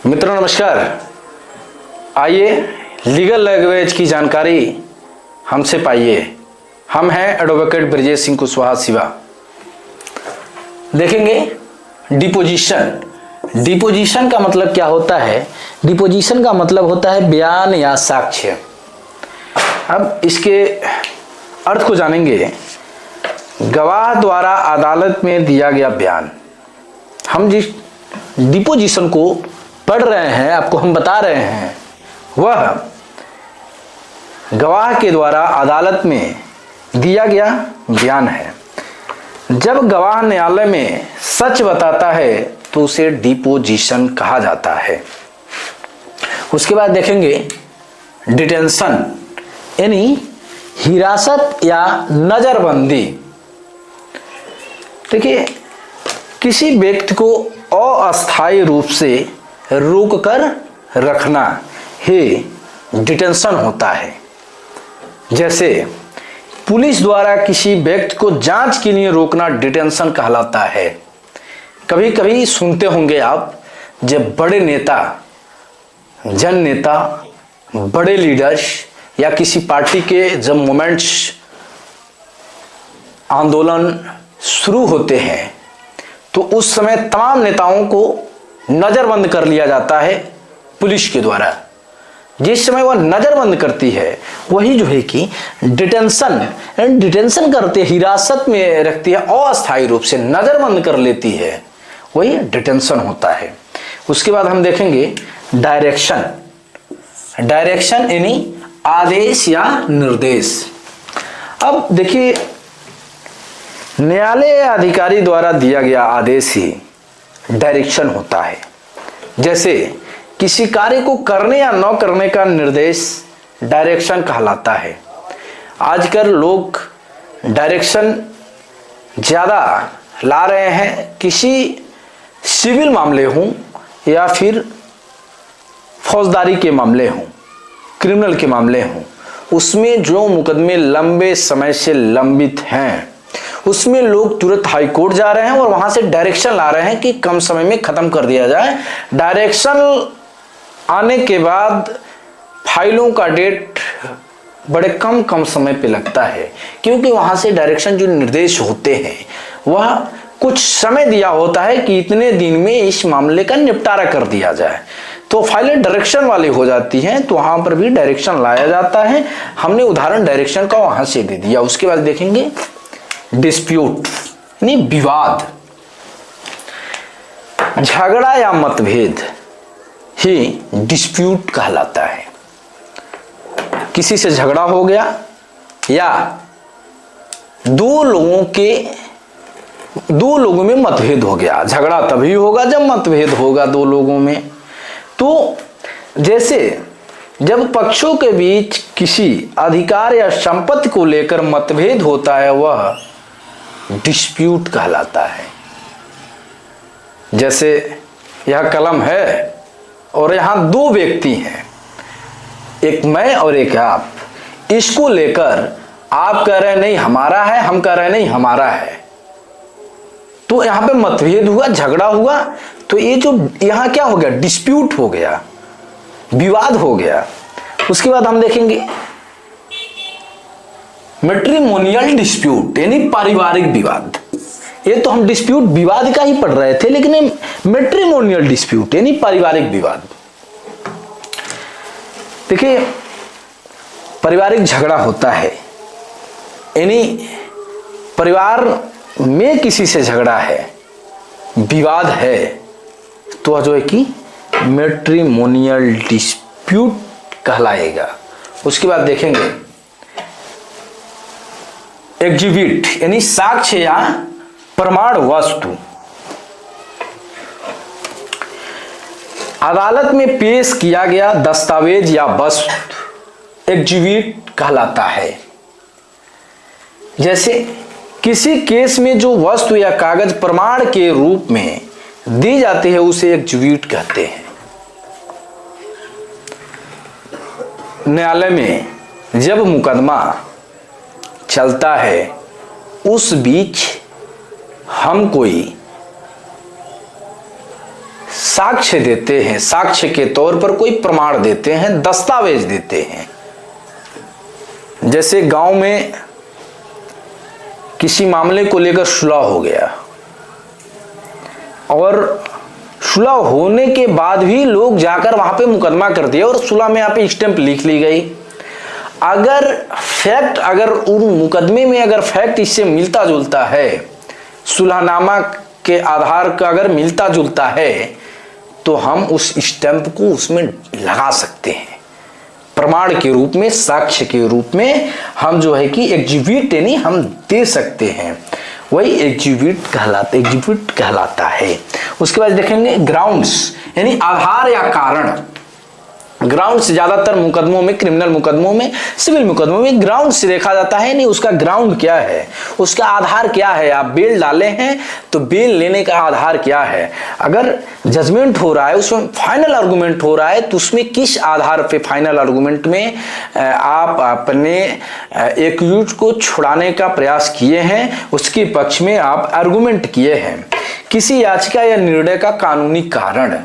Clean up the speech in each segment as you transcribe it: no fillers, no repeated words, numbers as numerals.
मित्रों नमस्कार। आइए लीगल लैंग्वेज की जानकारी हमसे पाइए। हम हैं एडवोकेट ब्रजेश सिंह कुशवाहा शिवा। देखेंगे डिपोजिशन। डिपोजिशन का मतलब क्या होता है? डिपोजिशन का मतलब होता है बयान या साक्ष्य। अब इसके अर्थ को जानेंगे। गवाह द्वारा अदालत में दिया गया बयान। हम जिस डिपोजिशन को पढ़ रहे हैं, आपको हम बता रहे हैं, वह गवाह के द्वारा अदालत में दिया गया बयान है। जब गवाह न्यायालय में सच बताता है तो उसे डिपोजिशन कहा जाता है। उसके बाद देखेंगे डिटेंशन यानी हिरासत या नजरबंदी। देखिए, किसी व्यक्ति को अस्थायी रूप से रोक कर रखना ही डिटेंशन होता है। जैसे पुलिस द्वारा किसी व्यक्ति को जांच के लिए रोकना डिटेंशन कहलाता है। कभी कभी सुनते होंगे आप, जब बड़े नेता, जन नेता, बड़े लीडर्स या किसी पार्टी के जब मोमेंट्स, आंदोलन शुरू होते हैं तो उस समय तमाम नेताओं को नजरबंद कर लिया जाता है पुलिस के द्वारा। जिस समय वह नजरबंद करती है वही जो है कि डिटेंशन करते, हिरासत में रखती है, अस्थायी रूप से नजरबंद कर लेती है, वही डिटेंशन होता है। उसके बाद हम देखेंगे डायरेक्शन। डायरेक्शन यानी आदेश या निर्देश। अब देखिए, न्यायालय अधिकारी द्वारा दिया गया आदेश ही डायरेक्शन होता है। जैसे किसी कार्य को करने या न करने का निर्देश डायरेक्शन कहलाता है। आजकल लोग डायरेक्शन ज़्यादा ला रहे हैं। किसी सिविल मामले हों या फिर फौजदारी के मामले हों, क्रिमिनल के मामले हों, उसमें जो मुकदमे लंबे समय से लंबित हैं उसमें लोग तुरंत हाई कोर्ट जा रहे हैं और वहां से डायरेक्शन ला रहे हैं कि कम समय में खत्म कर दिया जाए। डायरेक्शन आने के बाद फाइलों का डेट बड़े कम समय पे लगता है, क्योंकि वहां से डायरेक्शन जो निर्देश होते हैं वह कुछ समय दिया होता है कि इतने दिन में इस मामले का निपटारा कर दिया जाए। तो फाइलें डायरेक्शन वाली हो जाती हैं, तो वहां पर भी डायरेक्शन लाया जाता है। हमने उदाहरण डायरेक्शन का वहां से दे दिया। उसके बाद देखेंगे डिस्प्यूट यानी विवाद। झगड़ा या मतभेद ही डिस्प्यूट कहलाता है। किसी से झगड़ा हो गया या दो लोगों में मतभेद हो गया। झगड़ा तभी होगा जब मतभेद होगा दो लोगों में। तो जैसे जब पक्षों के बीच किसी अधिकार या संपत्ति को लेकर मतभेद होता है, वह डिस्प्यूट कहलाता है। जैसे यह कलम है और यहां दो व्यक्ति हैं, एक मैं और एक आप। इसको लेकर आप कह रहे हैं नहीं हमारा है, हम कह रहे हैं नहीं हमारा है, तो यहां पे मतभेद हुआ, झगड़ा हुआ। तो ये जो यहां क्या हो गया, डिस्प्यूट हो गया, विवाद हो गया। उसके बाद हम देखेंगे मैट्रिमोनियल डिस्प्यूट यानी पारिवारिक विवाद। ये तो हम डिस्प्यूट विवाद का ही पढ़ रहे थे, लेकिन मैट्रिमोनियल डिस्प्यूट यानी पारिवारिक विवाद। देखिए, पारिवारिक झगड़ा होता है यानी परिवार में किसी से झगड़ा है, विवाद है, तो जो है कि मैट्रिमोनियल डिस्प्यूट कहलाएगा। उसके बाद देखेंगे एग्जिबिट यानी साक्ष्य या प्रमाण वस्तु। अदालत में पेश किया गया दस्तावेज या वस्तु एग्जिबिट कहलाता है। जैसे किसी केस में जो वस्तु या कागज प्रमाण के रूप में दी जाती है उसे एग्जिबिट कहते हैं। न्यायालय में जब मुकदमा चलता है उस बीच हम कोई साक्ष्य देते हैं, साक्ष्य के तौर पर कोई प्रमाण देते हैं, दस्तावेज देते हैं। जैसे गांव में किसी मामले को लेकर सुलह हो गया और सुलह होने के बाद भी लोग जाकर वहां पे मुकदमा कर दिया और सुलह में यहाँ पे स्टैंप लिख ली गई। अगर फैक्ट, अगर उन मुकदमे में अगर फैक्ट इससे मिलता जुलता है, सुलहनामा के आधार का अगर मिलता जुलता है, तो हम उस स्टैंप को उसमें लगा सकते हैं, प्रमाण के रूप में, साक्ष्य के रूप में हम जो है कि एग्जीबिट यानी हम दे सकते हैं। वही एग्जीबिट कहलाता है। उसके बाद देखेंगे ग्राउंड्स, यानी आधार या कारण। ग्राउंड्स ज्यादातर मुकदमों में, क्रिमिनल मुकदमों में, सिविल मुकदमों में ग्राउंड से देखा जाता है, नहीं उसका ग्राउंड क्या है, उसका आधार क्या है। आप बेल डाले हैं तो बेल लेने का आधार क्या है। अगर जजमेंट हो रहा है, उसमें फाइनल आर्गुमेंट हो रहा है, तो उसमें किस आधार पे फाइनल आर्गुमेंट में आप अपने एक्यूज्ड को छुड़ाने का प्रयास किए हैं, उसके पक्ष में आप आर्गुमेंट किए हैं। किसी याचिका या निर्णय का कानूनी कारण,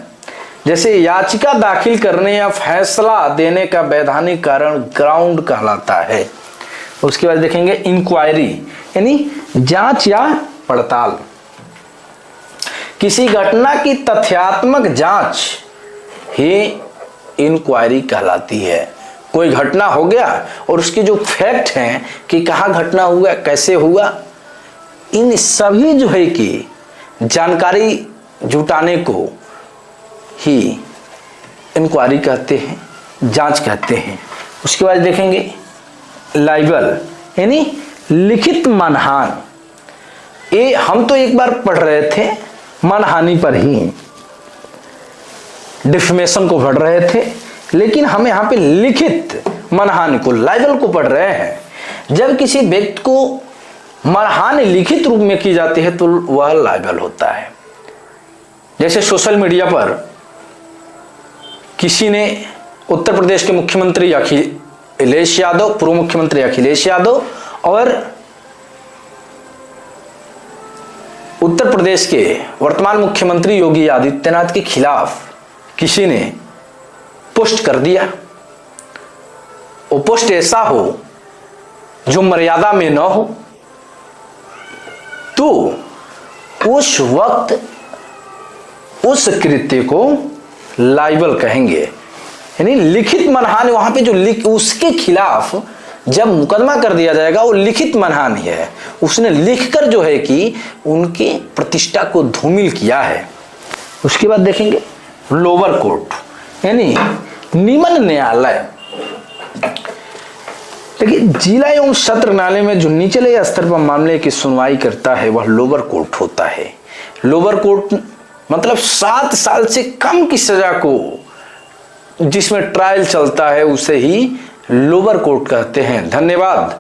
जैसे याचिका दाखिल करने या फैसला देने का वैधानिक कारण ग्राउंड कहलाता है। उसके बाद देखेंगे इंक्वायरी, यानी जांच या पड़ताल। किसी घटना की तथ्यात्मक जांच ही इंक्वायरी कहलाती है। कोई घटना हो गया और उसके जो फैक्ट हैं कि कहाँ घटना हुआ, कैसे हुआ, इन सभी जो है कि जानकारी जुटाने को ही इंक्वायरी कहते हैं, जांच कहते हैं। उसके बाद देखेंगे लाइबल, यानी लिखित मानहानि। ये हम तो एक बार पढ़ रहे थे मानहानि पर ही, डिफेमेशन को पढ़ रहे थे, लेकिन हम यहाँ पे लिखित मानहानि को, लाइबल को पढ़ रहे हैं। जब किसी व्यक्ति को मानहानि लिखित रूप में की जाती है तो वह लाइबल होता है। जैसे सोशल मीडिया पर किसी ने उत्तर प्रदेश के मुख्यमंत्री अखिलेश यादव, पूर्व मुख्यमंत्री अखिलेश यादव और उत्तर प्रदेश के वर्तमान मुख्यमंत्री योगी आदित्यनाथ के खिलाफ किसी ने पोस्ट कर दिया। वो पोस्ट ऐसा हो जो मर्यादा में न हो, तो उस वक्त उस कृत्य को लाइबल कहेंगे, यानी लिखित मानहानि। वहां पे जो उसके खिलाफ जब मुकदमा कर दिया जाएगा वो लिखित मानहानि है, उसने लिखकर जो है कि उनकी प्रतिष्ठा को धूमिल किया है। उसके बाद देखेंगे लोअर कोर्ट, यानी निम्न न्यायालय। देखिए जिला एवं सत्र न्यायालय में जो निचले स्तर पर मामले की सुनवाई करता है वह लोअर कोर्ट होता है। लोअर कोर्ट मतलब 7 साल से कम की सजा को जिसमें ट्रायल चलता है उसे ही लोअर कोर्ट कहते हैं। धन्यवाद।